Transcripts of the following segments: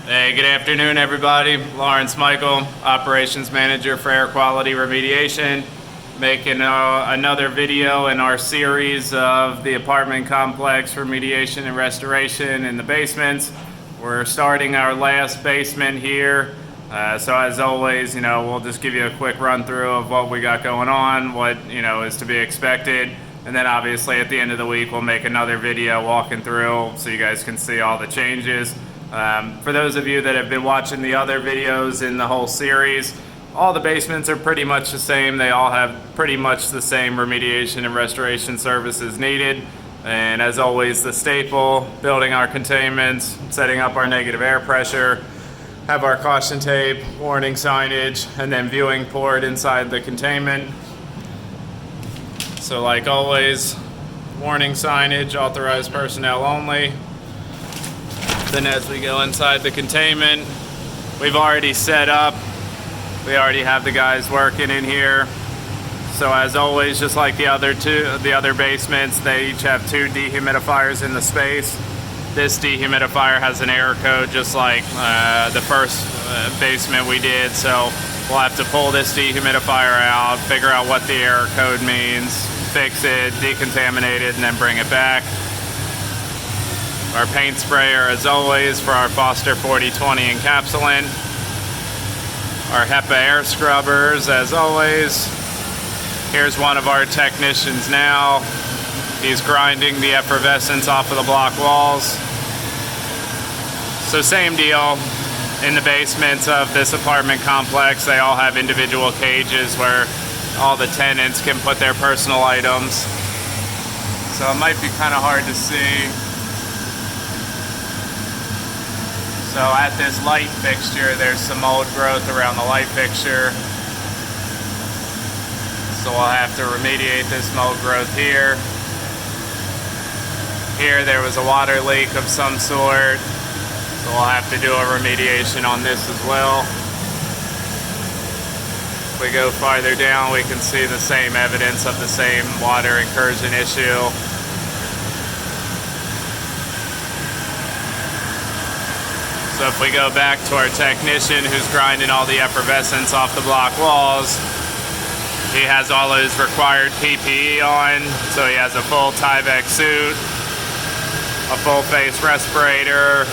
Hey, good afternoon, everybody. Lawrence Michael, Operations Manager for Air Quality Remediation, making another video in our series of the apartment complex remediation and restoration in the basements. We're starting our last basement here. So as always, we'll just give you a quick run through of what we got going on, what, is to be expected. And then obviously at the end of the week, we'll make another video walking through so you guys can see all the changes. For those of you that have been watching the other videos in the whole series, all the basements are pretty much the same. They all have pretty much the same remediation and restoration services needed. And as always, the staple, building our containments, setting up our negative air pressure, have our caution tape, warning signage, and then viewing port inside the containment. So like always, warning signage, authorized personnel only. Then as we go inside the containment, we've already set up. We already have the guys working in here. So as always, just like the other basements, they each have two dehumidifiers in the space. This dehumidifier has an error code just like the first basement we did. So we'll have to pull this dehumidifier out, figure out what the error code means, fix it, decontaminate it, and then bring it back. Our paint sprayer, as always, for our Foster 4020 encapsulant. Our HEPA air scrubbers, as always. Here's one of our technicians now. He's grinding the effervescence off of the block walls. So same deal. In the basements of this apartment complex, they all have individual cages where all the tenants can put their personal items. So it might be kind of hard to see. So at this light fixture, there's some mold growth around the light fixture. So we'll have to remediate this mold growth here. Here there was a water leak of some sort. So we'll have to do a remediation on this as well. If we go farther down, we can see the same evidence of the same water incursion issue. So if we go back to our technician who's grinding all the effervescence off the block walls, he has all his required PPE on. So he has a full Tyvek suit, a full face respirator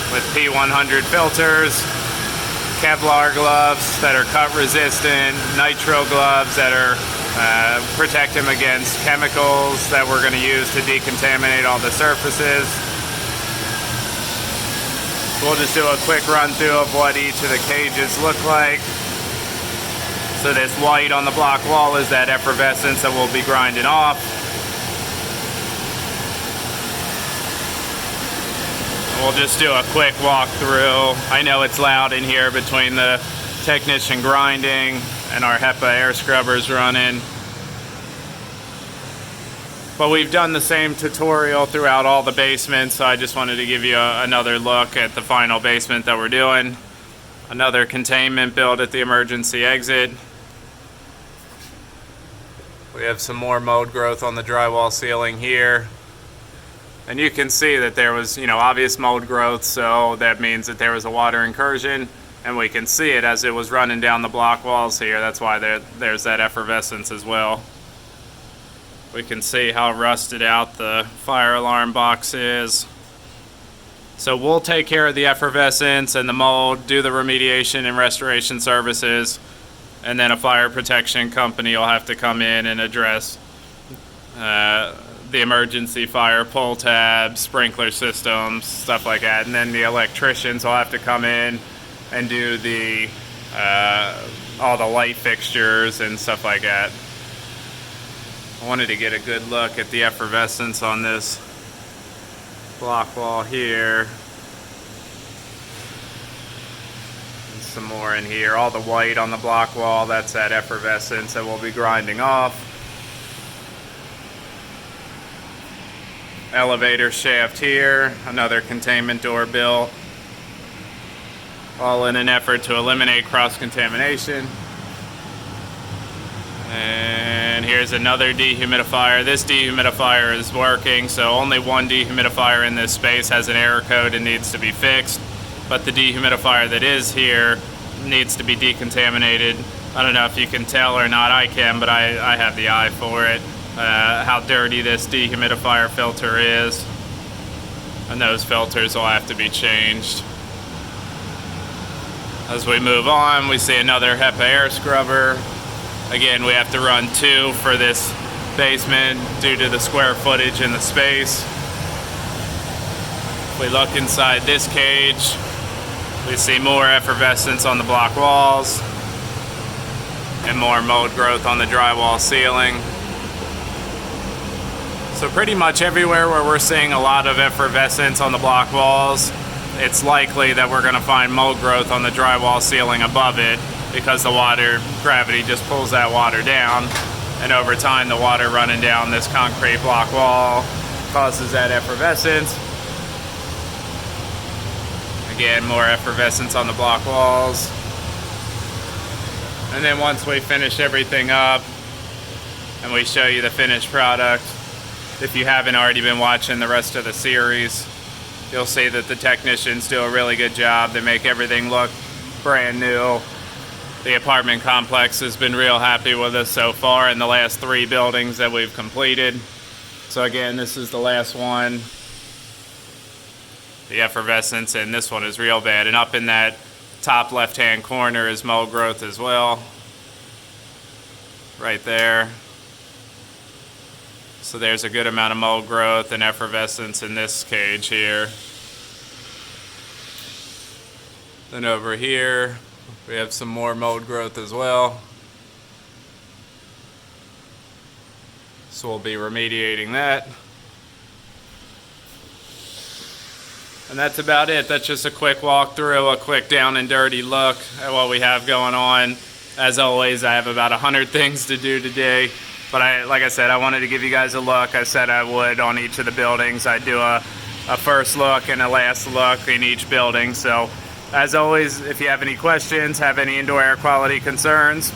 with P100 filters, Kevlar gloves that are cut resistant, nitro gloves that are protect him against chemicals that we're going to use to decontaminate all the surfaces. We'll just do a quick run through of what each of the cages look like. So this white on the block wall is that effervescence that we'll be grinding off. We'll just do a quick walk through. I know it's loud in here between the technician grinding and our HEPA air scrubbers running. But we've done the same tutorial throughout all the basements, so I just wanted to give you another look at the final basement that we're doing. Another containment built at the emergency exit. We have some more mold growth on the drywall ceiling here. And you can see that there was, obvious mold growth, so that means that there was a water incursion. And we can see it as it was running down the block walls here. That's why there's that effervescence as well. We can see how rusted out the fire alarm box is. So we'll take care of the effervescence and the mold, do the remediation and restoration services, and then a fire protection company will have to come in and address the emergency fire pull tabs, sprinkler systems, stuff like that. And then the electricians will have to come in and do the all the light fixtures and stuff like that. I wanted to get a good look at the effervescence on this block wall here. And some more in here. All the white on the block wall, that's that effervescence that we'll be grinding off. Elevator shaft here, another containment door built. All in an effort to eliminate cross-contamination. And here's another dehumidifier. This dehumidifier is working, so only one dehumidifier in this space has an error code and needs to be fixed. but the dehumidifier that is here needs to be decontaminated. I don't know if you can tell or not. I can, but I have the eye for it. How dirty this dehumidifier filter is. And those filters will have to be changed. As we move on, we see another HEPA air scrubber. Again, we have to run 2 for this basement due to the square footage in the space. If we look inside this cage, we see more effervescence on the block walls and more mold growth on the drywall ceiling. So pretty much everywhere where we're seeing a lot of effervescence on the block walls, it's likely that we're going to find mold growth on the drywall ceiling above it, because the water, gravity just pulls that water down, and over time the water running down this concrete block wall causes that effervescence. Again, more effervescence on the block walls. And then once we finish everything up and we show you the finished product, if you haven't already been watching the rest of the series, you'll see that the technicians do a really good job. They make everything look brand new. The apartment complex has been real happy with us so far in the last 3 buildings that we've completed. So again, this is the last one. The effervescence in this one is real bad, and up in that top left-hand corner is mold growth as well, right there. So there's a good amount of mold growth and effervescence in this cage here. Then over here we have some more mold growth as well, so we'll be remediating that. And that's about it. That's just a quick walkthrough, a quick down and dirty look at what we have going on. As always, I have about 100 things to do today, but like I said, I wanted to give you guys a look. I said I would on each of the buildings. I'd do a first look and a last look in each building. So as always, if you have any questions, have any indoor air quality concerns,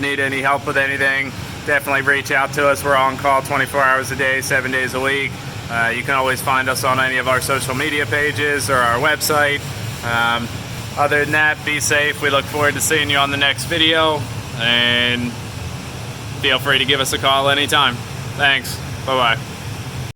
need any help with anything, definitely reach out to us. We're on call 24 hours a day, 7 days a week. You can always find us on any of our social media pages or our website. Other than that, be safe. We look forward to seeing you on the next video, and feel free to give us a call anytime. Thanks. Bye-bye.